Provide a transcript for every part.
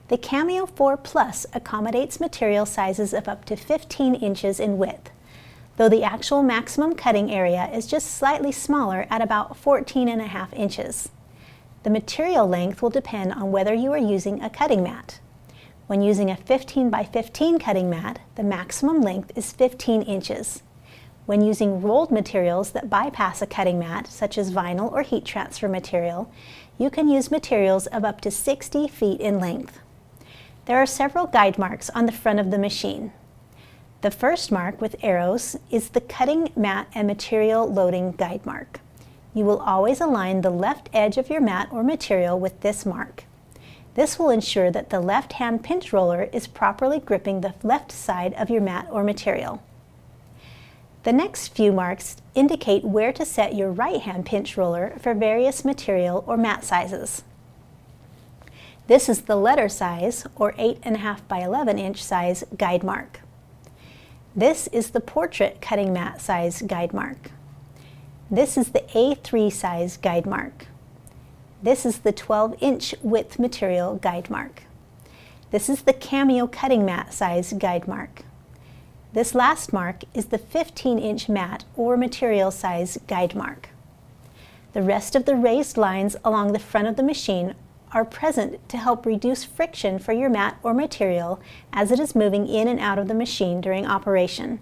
The Cameo 4 Plus accommodates material sizes of up to 15 inches in width, though the actual maximum cutting area is just slightly smaller at about 14.5 inches. The material length will depend on whether you are using a cutting mat. When using a 15 by 15 cutting mat, the maximum length is 15 inches. When using rolled materials that bypass a cutting mat, such as vinyl or heat transfer material, you can use materials of up to 60 feet in length. There are several guide marks on the front of the machine. The first mark with arrows is the cutting mat and material loading guide mark. You will always align the left edge of your mat or material with this mark. This will ensure that the left-hand pinch roller is properly gripping the left side of your mat or material. The next few marks indicate where to set your right-hand pinch roller for various material or mat sizes. This is the letter size, or 8.5 by 11 inch size guide mark. This is the portrait cutting mat size guide mark. This is the A3 size guide mark. This is the 12-inch width material guide mark. This is the Cameo cutting mat size guide mark. This last mark is the 15-inch mat or material size guide mark. The rest of the raised lines along the front of the machine are present to help reduce friction for your mat or material as it is moving in and out of the machine during operation.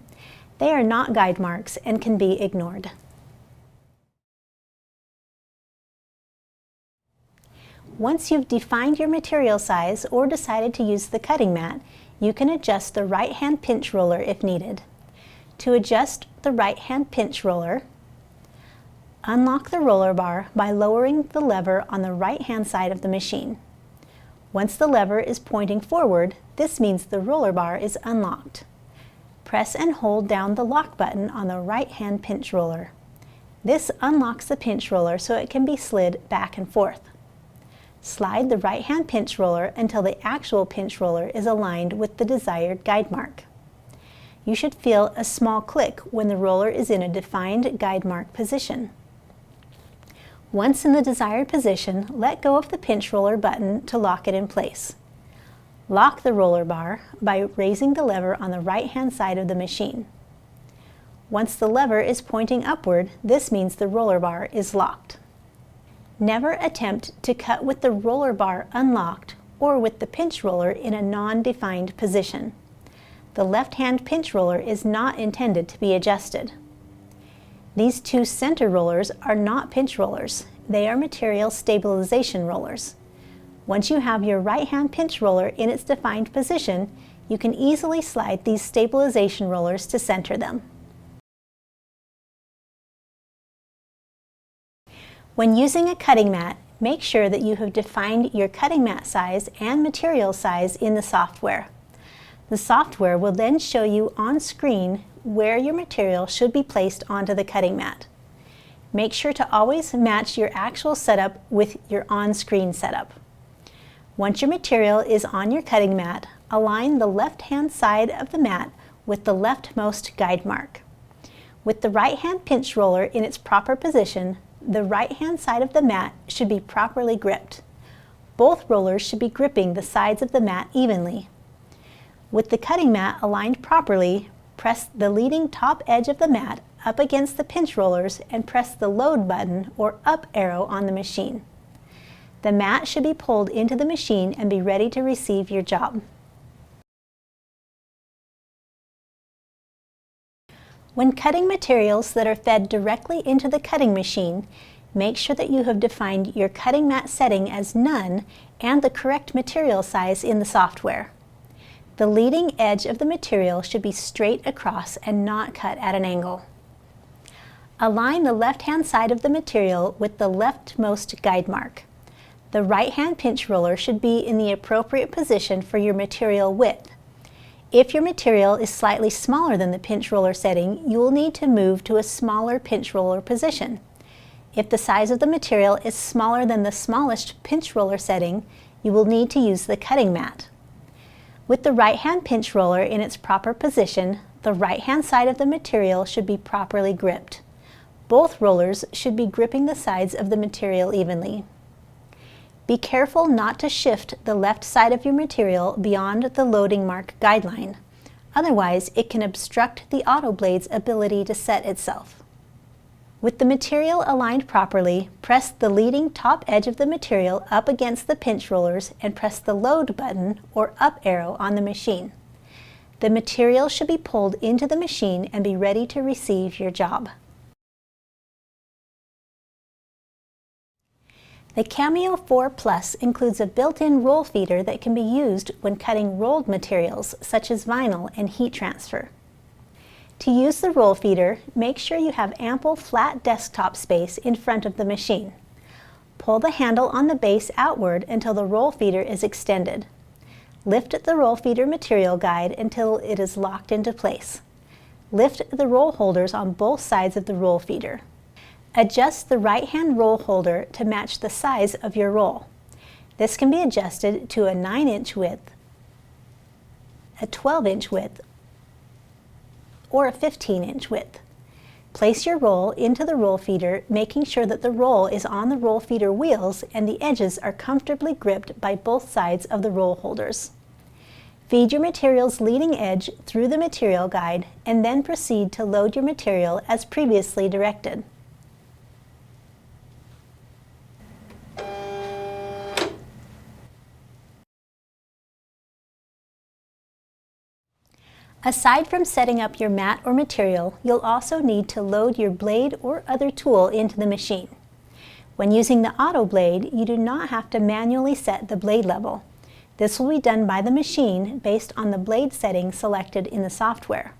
They are not guide marks and can be ignored. Once you've defined your material size or decided to use the cutting mat, you can adjust the right-hand pinch roller if needed. To adjust the right-hand pinch roller, unlock the roller bar by lowering the lever on the right-hand side of the machine. Once the lever is pointing forward, this means the roller bar is unlocked. Press and hold down the lock button on the right-hand pinch roller. This unlocks the pinch roller so it can be slid back and forth. Slide the right-hand pinch roller until the actual pinch roller is aligned with the desired guide mark. You should feel a small click when the roller is in a defined guide mark position. Once in the desired position, let go of the pinch roller button to lock it in place. Lock the roller bar by raising the lever on the right-hand side of the machine. Once the lever is pointing upward, this means the roller bar is locked. Never attempt to cut with the roller bar unlocked or with the pinch roller in a non-defined position. The left-hand pinch roller is not intended to be adjusted. These two center rollers are not pinch rollers. They are material stabilization rollers. Once you have your right-hand pinch roller in its defined position, you can easily slide these stabilization rollers to center them. When using a cutting mat, make sure that you have defined your cutting mat size and material size in the software. The software will then show you on screen where your material should be placed onto the cutting mat. Make sure to always match your actual setup with your on-screen setup. Once your material is on your cutting mat, align the left-hand side of the mat with the leftmost guide mark. With the right-hand pinch roller in its proper position, the right-hand side of the mat should be properly gripped. Both rollers should be gripping the sides of the mat evenly. With the cutting mat aligned properly, press the leading top edge of the mat up against the pinch rollers and press the load button or up arrow on the machine. The mat should be pulled into the machine and be ready to receive your job. When cutting materials that are fed directly into the cutting machine, make sure that you have defined your cutting mat setting as none and the correct material size in the software. The leading edge of the material should be straight across and not cut at an angle. Align the left-hand side of the material with the leftmost guide mark. The right-hand pinch roller should be in the appropriate position for your material width. If your material is slightly smaller than the pinch roller setting, you will need to move to a smaller pinch roller position. If the size of the material is smaller than the smallest pinch roller setting, you will need to use the cutting mat. With the right-hand pinch roller in its proper position, the right-hand side of the material should be properly gripped. Both rollers should be gripping the sides of the material evenly. Be careful not to shift the left side of your material beyond the loading mark guideline. Otherwise, it can obstruct the auto blade's ability to set itself. With the material aligned properly, press the leading top edge of the material up against the pinch rollers and press the load button or up arrow on the machine. The material should be pulled into the machine and be ready to receive your job. The Cameo 4 Plus includes a built-in roll feeder that can be used when cutting rolled materials such as vinyl and heat transfer. To use the roll feeder, make sure you have ample flat desktop space in front of the machine. Pull the handle on the base outward until the roll feeder is extended. Lift the roll feeder material guide until it is locked into place. Lift the roll holders on both sides of the roll feeder. Adjust the right-hand roll holder to match the size of your roll. This can be adjusted to a 9-inch width, a 12-inch width, or a 15-inch width. Place your roll into the roll feeder, making sure that the roll is on the roll feeder wheels and the edges are comfortably gripped by both sides of the roll holders. Feed your material's leading edge through the material guide and then proceed to load your material as previously directed. Aside from setting up your mat or material, you'll also need to load your blade or other tool into the machine. When using the auto blade, you do not have to manually set the blade level. This will be done by the machine based on the blade setting selected in the software.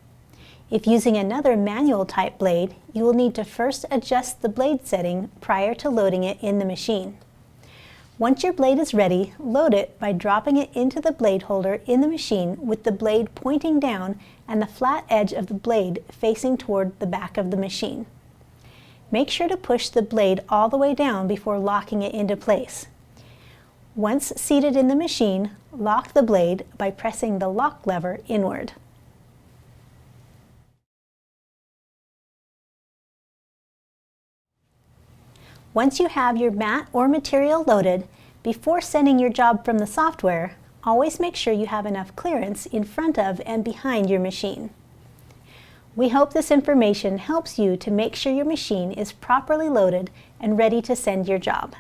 If using another manual type blade, you will need to first adjust the blade setting prior to loading it in the machine. Once your blade is ready, load it by dropping it into the blade holder in the machine with the blade pointing down and the flat edge of the blade facing toward the back of the machine. Make sure to push the blade all the way down before locking it into place. Once seated in the machine, lock the blade by pressing the lock lever inward. Once you have your mat or material loaded, before sending your job from the software, always make sure you have enough clearance in front of and behind your machine. We hope this information helps you to make sure your machine is properly loaded and ready to send your job.